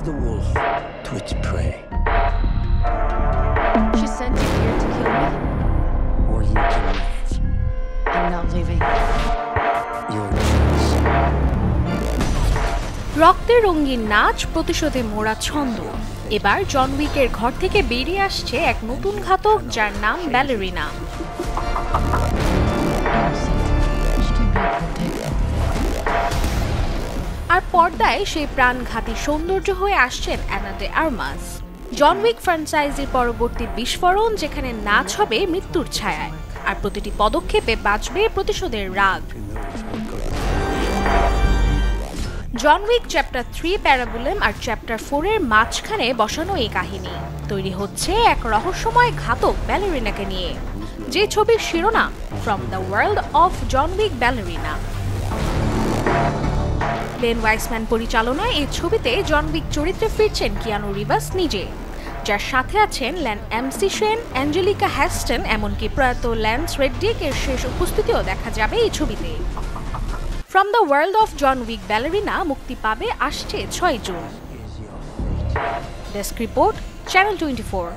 the wolf to its prey. She sent you here to kill me? Or you can leave. I'm not leaving. Your choice. রক্তে রঙিন নাচ, প্রতিশোধে মোড়া ছন্দ। এবার জন উইকের ঘর থেকে বেরিয়ে আসছে এক নতুন ঘাতক, যার নাম ব্যালেরিনা। আর পর্দায় সেই প্রাণঘাতী সৌন্দর্য হয়ে আসছেন Ana de Armas. John Wick ফ্র্যাঞ্চাইজির পরবর্তী বিস্ফোরণ, যেখানে নাচ হবে মৃত্যুর ছায়ায়, আর প্রতিটি পদক্ষেপে বাঁচবে প্রতিশোধের রাগ। জন উইক চ্যাপ্টার 3 প্যারাবুলেম আর চ্যাপ্টার 4 এর মাঝখানে বসানো এই কাহিনী তৈরি হচ্ছে এক রহস্যময় ঘাতক ব্যালেরিনাকে নিয়ে, যে ছবির শিরোনাম from the world of John Wick ballerina. Len Wiseman পরিচালনায় এই ছবিতে জন উইক চরিত্রে ফিরছেন কিয়ানু রিভাস নিজে, যার সাথে আছেন ল্যান এমসিশেন, অ্যাঞ্জেলিকা হ্যাস্টন, এমনকি প্রয়াত ল্যান্স রেডডিক এর শেষ উপস্থিতিও দেখা যাবে এই ছবিতে। From the world of John Wick ballerina মুক্তি পাবে আসছে 6 জুন। Desk report, channel 24।